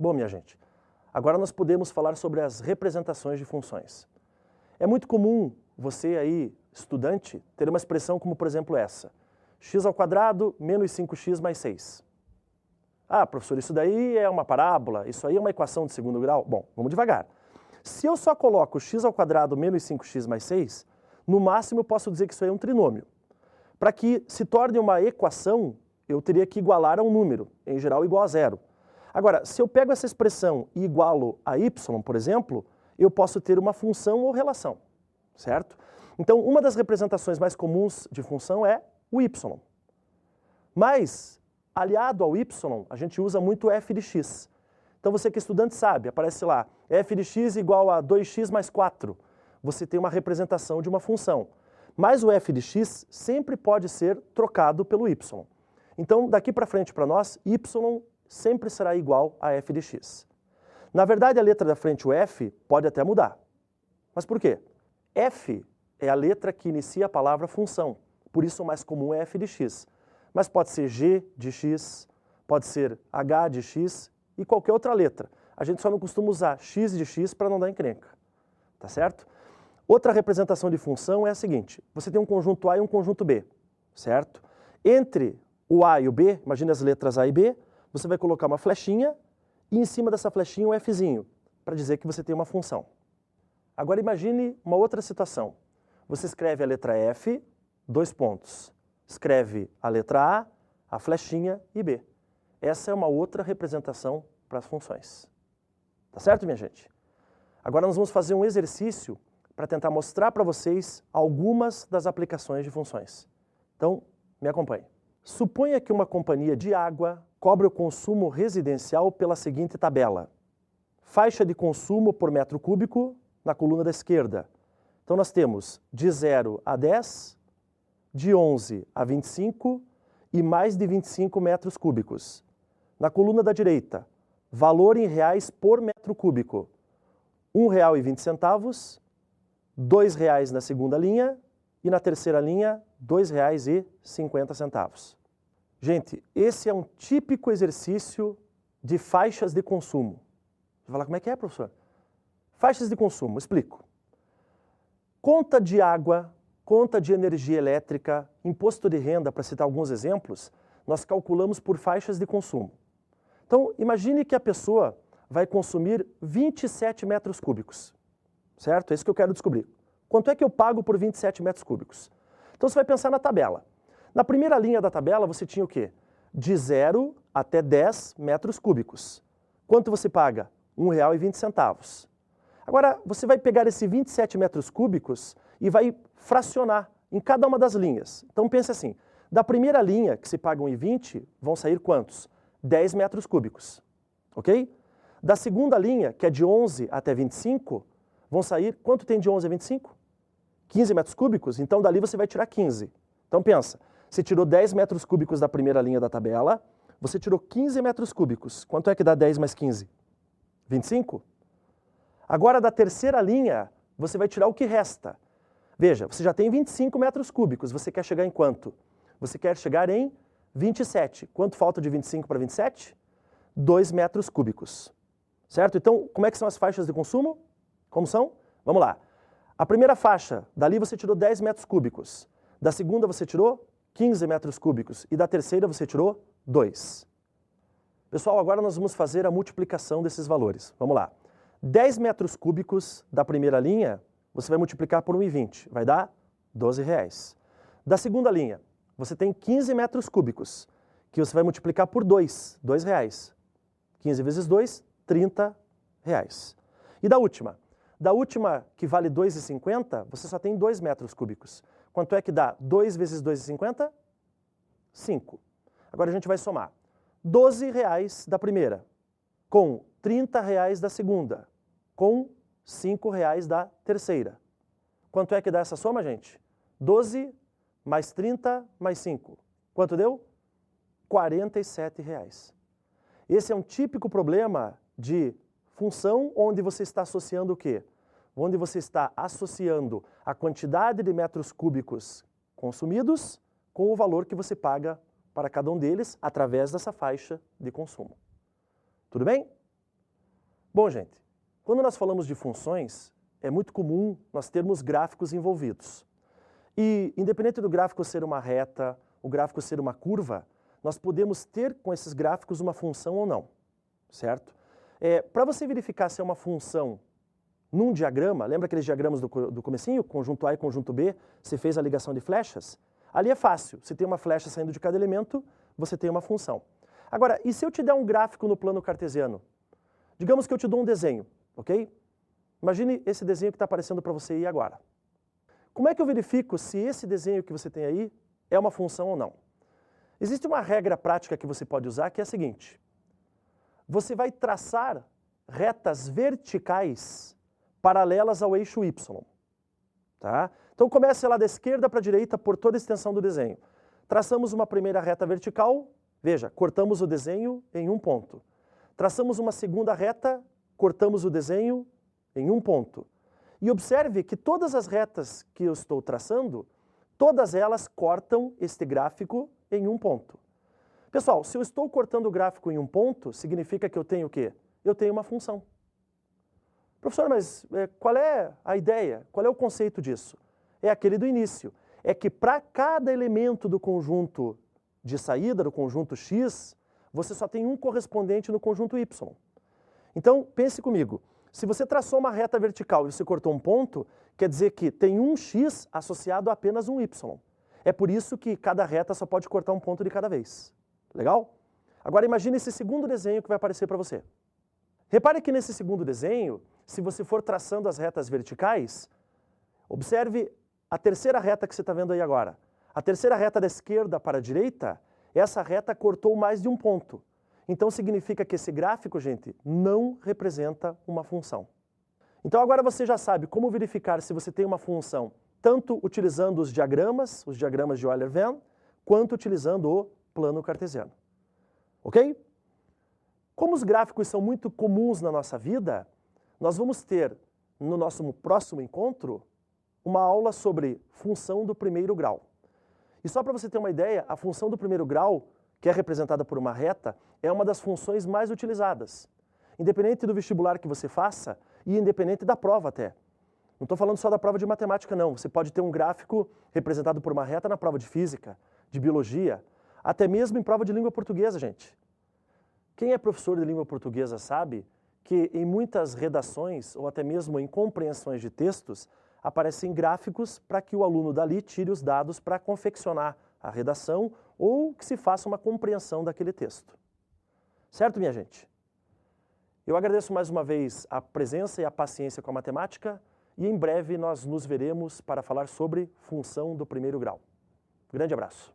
Bom, minha gente, agora nós podemos falar sobre as representações de funções. É muito comum você aí, estudante, ter uma expressão como, por exemplo, essa. x² menos 5x mais 6. Ah, professor, isso daí é uma parábola, isso aí é uma equação de segundo grau? Bom, vamos devagar. Se eu só coloco x² menos 5x mais 6, no máximo eu posso dizer que isso aí é um trinômio. Para que se torne uma equação, eu teria que igualar a um número, em geral igual a zero. Agora, se eu pego essa expressão e igualo a y, por exemplo, eu posso ter uma função ou relação, certo? Então, uma das representações mais comuns de função é o y. Mas, aliado ao y, a gente usa muito f de x. Então, você que é estudante sabe, aparece lá, f de x igual a 2x mais 4. Você tem uma representação de uma função. Mas o f de x sempre pode ser trocado pelo y. Então, daqui para frente para nós, y sempre será igual a f de x. Na verdade, a letra da frente, o f, pode até mudar. Mas por quê? F é a letra que inicia a palavra função. Por isso, o mais comum é f de x. Mas pode ser g de x, pode ser h de x e qualquer outra letra. A gente só não costuma usar x de x para não dar encrenca. Tá certo? Outra representação de função é a seguinte. Você tem um conjunto A e um conjunto B, certo? Entre o A e o B, imagine as letras A e B, você vai colocar uma flechinha e em cima dessa flechinha um Fzinho, para dizer que você tem uma função. Agora imagine uma outra situação. Você escreve a letra F, 2 pontos. Escreve a letra A flechinha e B. Essa é uma outra representação para as funções. Tá certo, minha gente? Agora nós vamos fazer um exercício para tentar mostrar para vocês algumas das aplicações de funções. Então, me acompanhe. Suponha que uma companhia de água cobre o consumo residencial pela seguinte tabela. Faixa de consumo por metro cúbico na coluna da esquerda. Então nós temos de 0 a 10, de 11 a 25 e mais de 25 metros cúbicos. Na coluna da direita, valor em reais por metro cúbico. R$ 1,20, R$ 2,00 na segunda linha e na terceira linha, R$ 2,50. Gente, esse é um típico exercício de faixas de consumo. Você vai falar, como é que é, professor? Faixas de consumo, explico. Conta de água, conta de energia elétrica, imposto de renda, para citar alguns exemplos, nós calculamos por faixas de consumo. Então, imagine que a pessoa vai consumir 27 metros cúbicos, certo? É isso que eu quero descobrir. Quanto é que eu pago por 27 metros cúbicos? Então, você vai pensar na tabela. Na primeira linha da tabela, você tinha o quê? De 0 até 10 metros cúbicos. Quanto você paga? R$ 1,20. Agora, você vai pegar esses 27 metros cúbicos e vai fracionar em cada uma das linhas. Então, pense assim, da primeira linha, que se paga R$ 1,20, vão sair quantos? 10 metros cúbicos, ok? Da segunda linha, que é de 11 até 25, vão sair, quanto tem de 11 a 25? 15 metros cúbicos, então dali você vai tirar 15. Então pensa, você tirou 10 metros cúbicos da primeira linha da tabela, você tirou 15 metros cúbicos. Quanto é que dá 10 mais 15? 25? Agora da terceira linha, você vai tirar o que resta. Veja, você já tem 25 metros cúbicos, você quer chegar em quanto? Você quer chegar em 27. Quanto falta de 25 para 27? 2 metros cúbicos. Certo? Então, como é que são as faixas de consumo? Como são? Vamos lá. A primeira faixa, dali você tirou 10 metros cúbicos. Da segunda você tirou 15 metros cúbicos. E da terceira você tirou 2. Pessoal, agora nós vamos fazer a multiplicação desses valores. Vamos lá. 10 metros cúbicos da primeira linha, você vai multiplicar por 1,20. Vai dar R$ 12. Da segunda linha, você tem 15 metros cúbicos, que você vai multiplicar por 2, R$ 2. 15 vezes 2, R$ 30. E da última? Da última, que vale 2,50, você só tem 2 metros cúbicos. Quanto é que dá 2 vezes 2,50? 5. Agora a gente vai somar. R$ 12 da primeira, com R$ 30 da segunda, com R$ 5 da terceira. Quanto é que dá essa soma, gente? 12 mais 30 mais 5. Quanto deu? R$ 47. Esse é um típico problema de função onde você está associando o quê? Onde você está associando a quantidade de metros cúbicos consumidos com o valor que você paga para cada um deles através dessa faixa de consumo. Tudo bem? Bom, gente, quando nós falamos de funções, é muito comum nós termos gráficos envolvidos. E, independente do gráfico ser uma reta, o gráfico ser uma curva, nós podemos ter com esses gráficos uma função ou não, certo? Para você verificar se é uma função num diagrama, lembra aqueles diagramas do comecinho, conjunto A e conjunto B, você fez a ligação de flechas? Ali é fácil, se tem uma flecha saindo de cada elemento, você tem uma função. Agora, e se eu te der um gráfico no plano cartesiano? Digamos que eu te dou um desenho, ok? Imagine esse desenho que está aparecendo para você aí agora. Como é que eu verifico se esse desenho que você tem aí é uma função ou não? Existe uma regra prática que você pode usar que é a seguinte. Você vai traçar retas verticais paralelas ao eixo Y. Tá? Então comece lá da esquerda para a direita por toda a extensão do desenho. Traçamos uma primeira reta vertical, veja, cortamos o desenho em um ponto. Traçamos uma segunda reta, cortamos o desenho em um ponto. E observe que todas as retas que eu estou traçando, todas elas cortam este gráfico em um ponto. Pessoal, se eu estou cortando o gráfico em um ponto, significa que eu tenho o quê? Eu tenho uma função. Professor, mas qual é a ideia? Qual é o conceito disso? É aquele do início. É que para cada elemento do conjunto de saída, do conjunto X, você só tem um correspondente no conjunto Y. Então, pense comigo. Se você traçou uma reta vertical e você cortou um ponto, quer dizer que tem um X associado a apenas um Y. É por isso que cada reta só pode cortar um ponto de cada vez. Legal? Agora imagine esse segundo desenho que vai aparecer para você. Repare que nesse segundo desenho, se você for traçando as retas verticais, observe a terceira reta que você está vendo aí agora. A terceira reta da esquerda para a direita, essa reta cortou mais de um ponto. Então significa que esse gráfico, gente, não representa uma função. Então agora você já sabe como verificar se você tem uma função, tanto utilizando os diagramas de Euler-Venn, quanto utilizando o plano cartesiano. Ok? Como os gráficos são muito comuns na nossa vida, nós vamos ter, no nosso próximo encontro, uma aula sobre função do primeiro grau. E só para você ter uma ideia, a função do primeiro grau, que é representada por uma reta, é uma das funções mais utilizadas. Independente do vestibular que você faça e independente da prova até. Não estou falando só da prova de matemática, não. Você pode ter um gráfico representado por uma reta na prova de física, de biologia, até mesmo em prova de língua portuguesa, gente. Quem é professor de língua portuguesa sabe que em muitas redações, ou até mesmo em compreensões de textos, aparecem gráficos para que o aluno dali tire os dados para confeccionar a redação ou que se faça uma compreensão daquele texto. Certo, minha gente? Eu agradeço mais uma vez a presença e a paciência com a matemática e em breve nós nos veremos para falar sobre função do primeiro grau. Grande abraço.